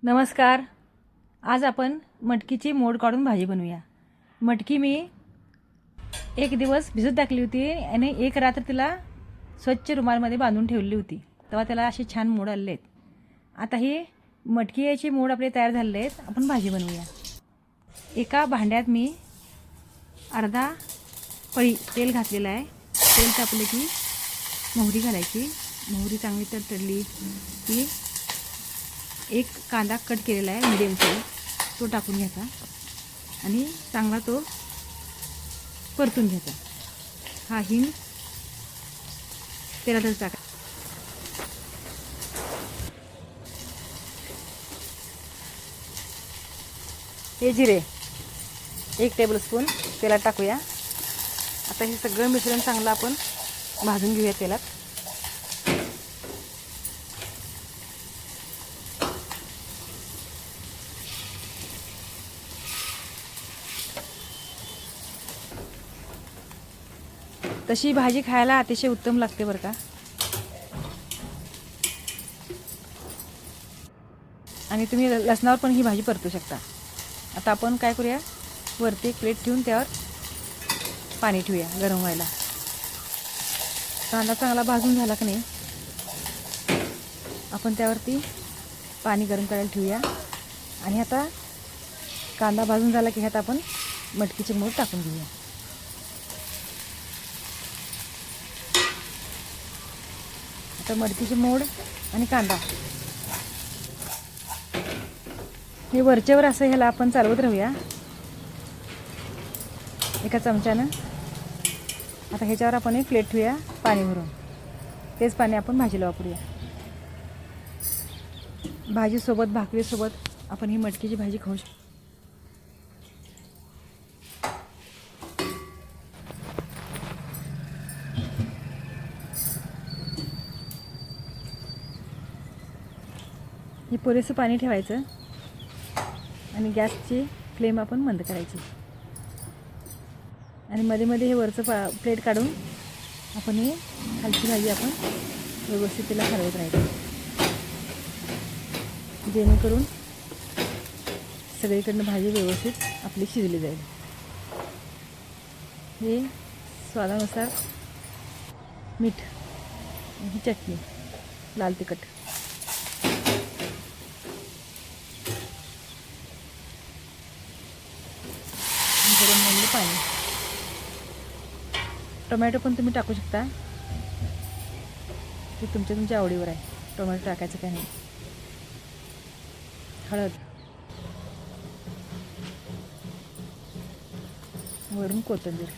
नमस्कार. आज आपण मटकीची मोड काढून भाजी बनवूया. मटकी मी एक दिवस भिजत टाकली होती आणि एक रात्र तिला स्वच्छ रुमालमध्ये बांधून ठेवली होती. तेव्हा त्याला असे छान मोड आले आहेत. आता ही मटकी याची मोड आपले तयार झाले आहेत. आपण भाजी बनवूया. एका भांड्यात मी अर्धा पळी तेल घातलेलं आहे. तेल तापले की मोहरी घालायची. मोहरी चांगली तडतडली की एक कांदा कट केलेला आहे मीडियम साईज, तो टाकून घ्यायचा आणि चांगला तो परतून घ्यायचा. हा हिंग तेलातच टाका. हे जिरे 1 टेबलस्पून तेलात टाकूया. आता हे सगळं मिश्रण चांगलं आपण भाजून घेऊया तेलात. तशी भाजी खायला अतिशय उत्तम लागते बरं का. आणि तुम्ही लसणावर पण ही भाजी परतू शकता. आता आपण काय करूया, वरती एक प्लेट ठेवून त्यावर पाणी ठेवूया गरम व्हायला. कांदा चांगला भाजून झाला की नाही, आपण त्यावरती पाणी गरम करायला ठेवूया. आणि आता कांदा भाजून झाला की ह्यात आपण मटकीचे मोड टाकून घेऊया. तर मटकीचे मोड आणि कांदा हे वरच्यावर असं ह्याला आपण चालवत राहूया एका चमच्यानं. आता ह्याच्यावर आपण एक प्लेट ठेवूया पाणी भरून. तेच पाणी आपण भाजीला वापरूया. भाजीसोबत भाकरीसोबत आपण ही मटकीची भाजी खाऊ शकतो. हे पुरेसं पाणी ठेवायचं आणि गॅसची फ्लेम आपण बंद करायची. आणि मध्ये मध्ये हे वरचं प्लेट काढून आपण ही खालची भाजी आपण व्यवस्थित तिला हलवत राहायचं, जेणेकरून सगळीकडनं भाजी व्यवस्थित आपली शिजली जाईल. हे स्वादानुसार मीठ, ही चटणी, लाल तिखट. गरम झालेलं पाणी. टोमॅटो पण तुम्ही टाकू शकता, ते तुमच्या आवडीवर आहे. टोमॅटो टाकायचं काय नाही. हळद, वरून कोथिंबीर.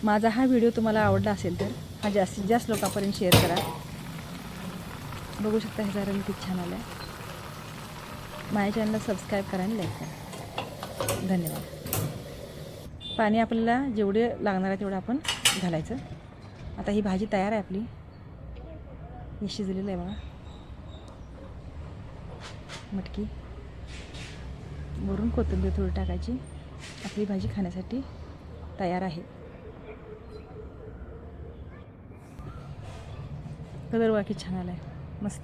माझा हा व्हिडिओ तुम्हाला आवडला असेल तर हा जास्तीत जास्त लोकांपर्यंत शेअर करा. बघू शकता ह्याचा रंग किती छान आला आहे. माझ्या चॅनलला सबस्क्राईब करा आणि लाईक करा. धन्यवाद. पाणी आपल्याला जेवढे लागणार आहे तेवढं आपण घालायचं. आता ही भाजी तयार आहे आपली. ही शिजलेलं आहे बघा. मटकी, वरून कोथिंबीर थोडी टाकायची. आपली भाजी खाण्यासाठी तयार आहे. कलर वाकी छान आला आहे, मस्त.